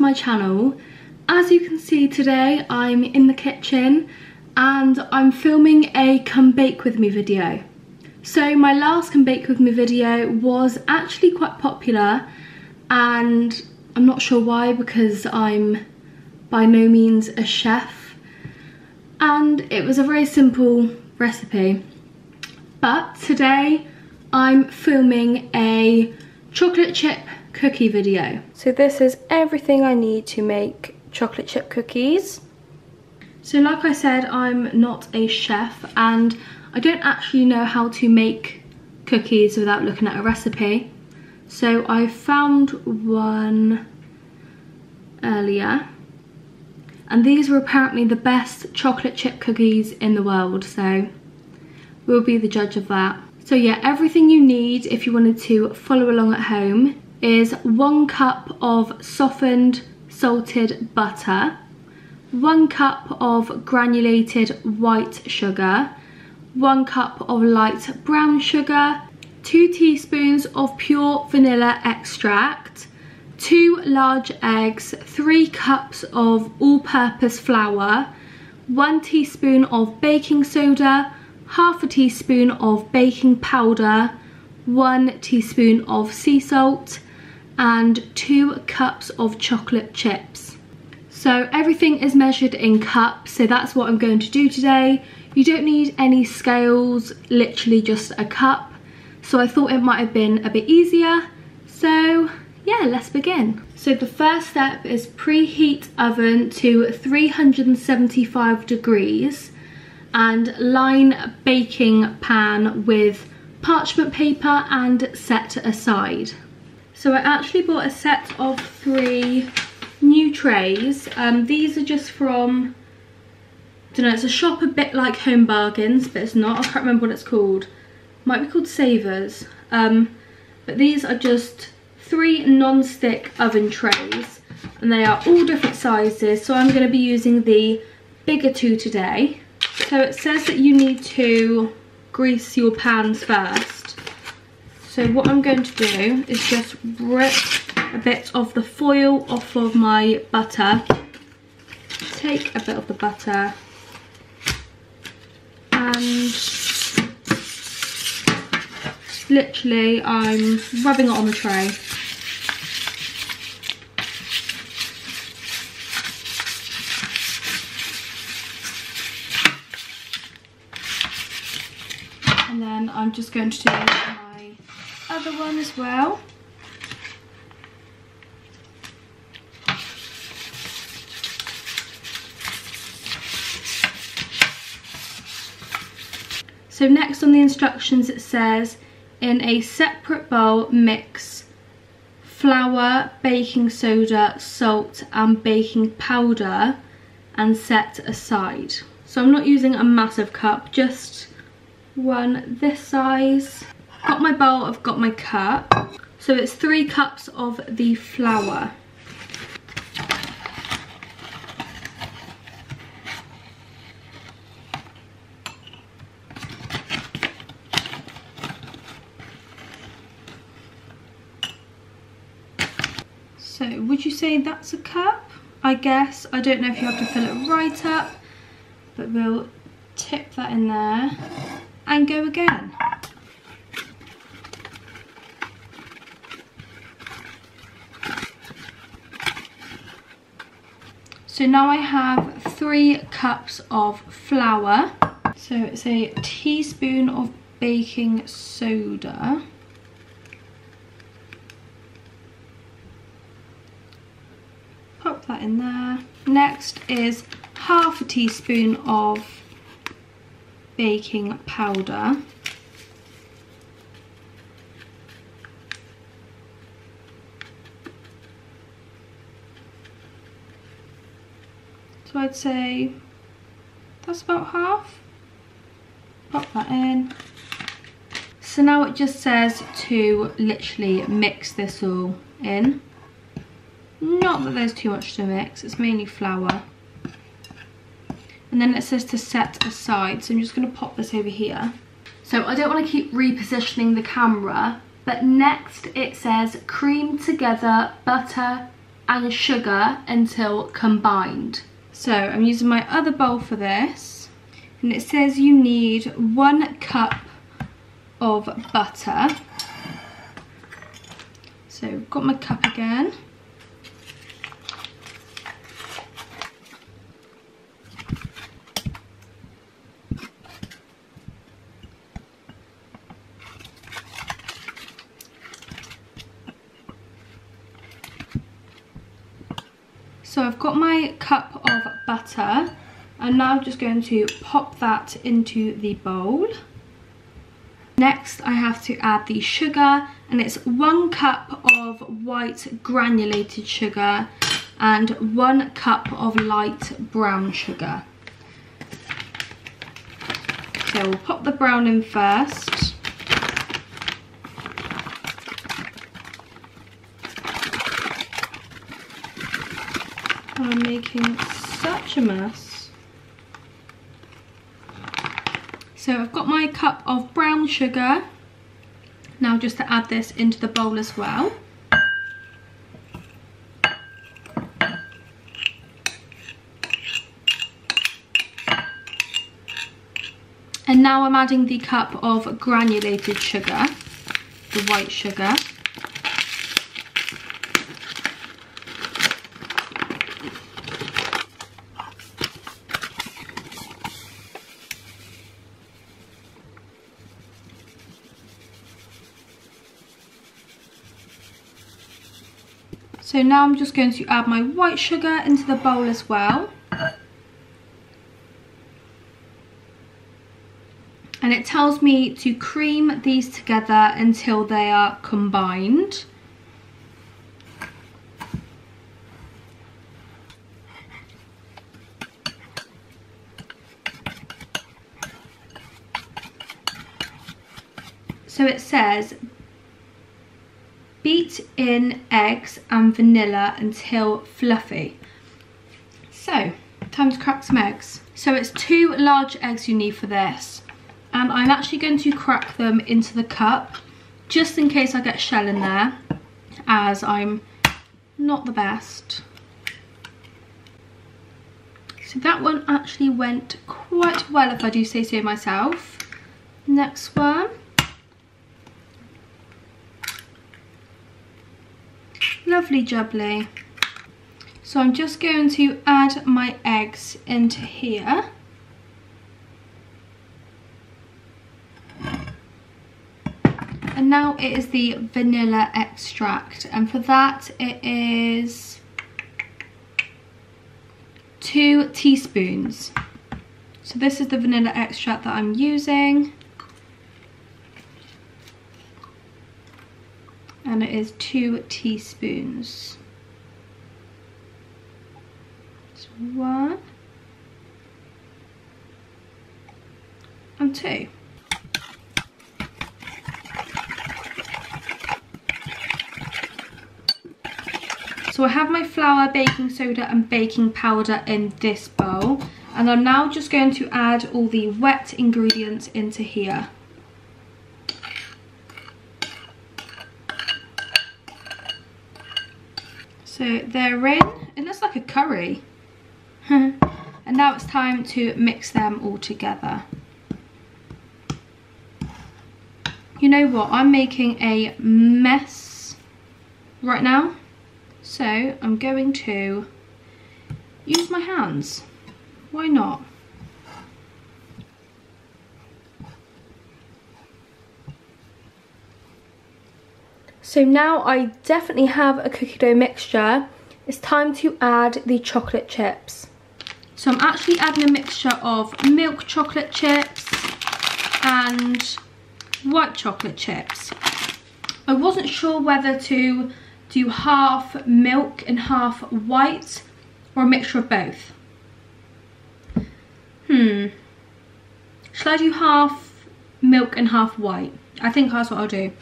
my channel. As you can see today, I'm in the kitchen and I'm filming a come bake with me video. So my last come bake with me video was actually quite popular, and I'm not sure why, because I'm by no means a chef and it was a very simple recipe. But today I'm filming a chocolate chip cookie video. So this is everything I need to make chocolate chip cookies. So like I said, I'm not a chef and I don't actually know how to make cookies without looking at a recipe. So I found one earlier and these were apparently the best chocolate chip cookies in the world, so we'll be the judge of that. So yeah, everything you need if you wanted to follow along at home is 1 cup of softened salted butter, 1 cup of granulated white sugar, 1 cup of light brown sugar, 2 teaspoons of pure vanilla extract, 2 large eggs, 3 cups of all-purpose flour, 1 teaspoon of baking soda, half a teaspoon of baking powder, 1 teaspoon of sea salt, and 2 cups of chocolate chips. So everything is measured in cups, so that's what I'm going to do today. You don't need any scales, literally just a cup. So I thought it might have been a bit easier. So yeah, let's begin. So the first step is preheat oven to 375 degrees. And line baking pan with parchment paper and set aside. So I actually bought a set of 3 new trays. These are just from, I don't know, it's a shop a bit like Home Bargains, but it's not. I can't remember what it's called. Might be called Savers. But these are just 3 non-stick oven trays and they are all different sizes. So I'm going to be using the bigger 2 today. So it says that you need to grease your pans first. So what I'm going to do is just rip a bit of the foil off of my butter. Take a bit of the butter and literally I'm rubbing it on the tray. And then I'm just going to do my other one as well. So next on the instructions it says, in a separate bowl mix flour, baking soda, salt and baking powder and set aside. So I'm not using a massive cup, just one this size. Got my bowl, I've got my cup. So it's 3 cups of the flour. So would you say that's a cup? I guess. I don't know if you have to fill it right up, but we'll tip that in there and go again. So now I have 3 cups of flour. So it's a teaspoon of baking soda. Pop that in there. Next is half a teaspoon of baking powder. So I'd say that's about half. Pop that in. So now it just says to literally mix this all in. Not that there's too much to mix, it's mainly flour. And then it says to set aside, so I'm just going to pop this over here. So I don't want to keep repositioning the camera, but next it says cream together butter, and sugar until combined. So I'm using my other bowl for this, and it says you need 1 cup of butter. So I've got my cup again. So I've got my cup of butter, and now I'm just going to pop that into the bowl. Next I have to add the sugar, and it's 1 cup of white granulated sugar and 1 cup of light brown sugar. So we'll pop the brown in first. I'm making such a mess. So I've got my cup of brown sugar. Now just to add this into the bowl as well. And now I'm adding the cup of granulated sugar, the white sugar. So now I'm just going to add my white sugar into the bowl as well. And it tells me to cream these together until they are combined. So it says, beat in eggs and vanilla until fluffy. So, time to crack some eggs. So it's 2 large eggs you need for this. And I'm actually going to crack them into the cup, just in case I get shell in there, as I'm not the best. So that one actually went quite well, if I do say so myself. Next one. Lovely jubbly. So I'm just going to add my eggs into here. And now it is the vanilla extract, and for that it is 2 teaspoons. So this is the vanilla extract that I'm using. And it is 2 teaspoons. So 1 and 2. So I have my flour, baking soda and baking powder in this bowl, and I'm now just going to add all the wet ingredients into here. So they're in. It looks like a curry. And now it's time to mix them all together. You know what? I'm making a mess right now. So I'm going to use my hands. Why not? So now I definitely have a cookie dough mixture. It's time to add the chocolate chips. So I'm actually adding a mixture of milk chocolate chips and white chocolate chips. I wasn't sure whether to do half milk and half white or a mixture of both. Shall I do half milk and half white? I think that's what I'll do.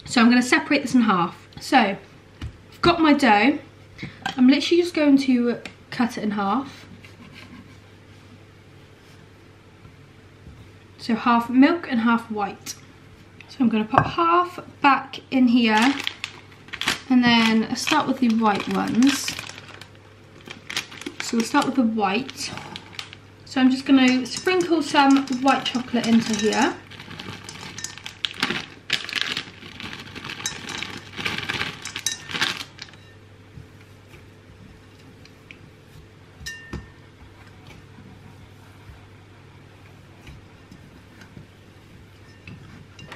So I'm going to separate this in half. So I've got my dough. I'm literally just going to cut it in half. So half milk and half white. So I'm going to put half back in here And then I'll start with the white ones. So we'll start with the white. So I'm just going to sprinkle some white chocolate into here.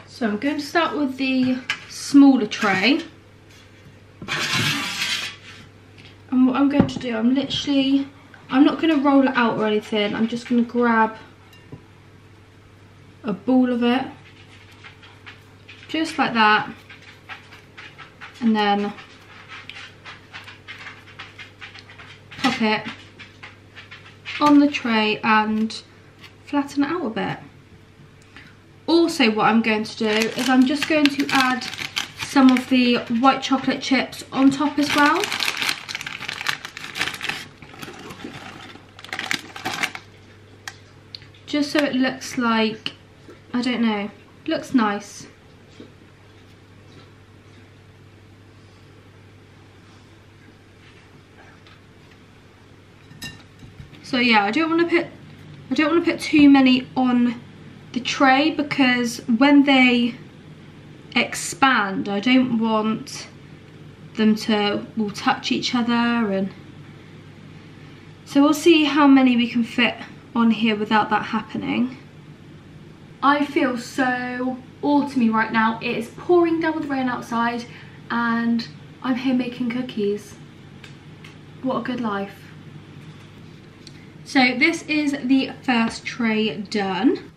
So I'm going to start with the smaller tray. And what I'm going to do, I'm not going to roll it out or anything. I'm just going to grab a ball of it. Just like that. And then pop it on the tray and flatten it out a bit. Also, what I'm going to do is I'm just going to add some of the white chocolate chips on top as well. Just so it looks like, I don't know, looks nice. So yeah, I don't want to put too many on the tray, because when they expand, I don't want them to all touch each other, and so we'll see how many we can fit on here without that happening. I feel so autumny right now. It is pouring down with rain outside and I'm here making cookies. What a good life. So this is the first tray done.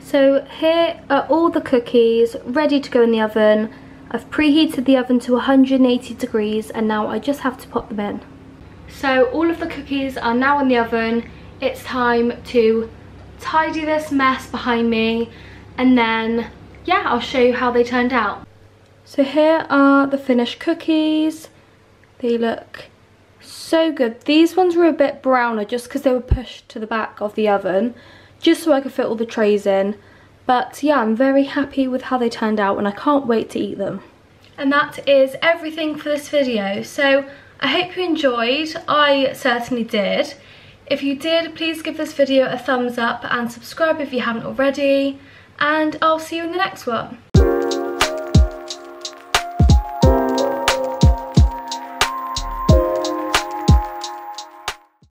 So here are all the cookies ready to go in the oven. I've preheated the oven to 180 degrees and now I just have to pop them in. So all of the cookies are now in the oven. It's time to tidy this mess behind me, and then yeah, I'll show you how they turned out. So here are the finished cookies. They look so good. These ones were a bit browner just because they were pushed to the back of the oven, just so I could fit all the trays in. But yeah, I'm very happy with how they turned out and I can't wait to eat them. And that is everything for this video. So I hope you enjoyed. I certainly did. If you did, please give this video a thumbs up and subscribe if you haven't already. And I'll see you in the next one.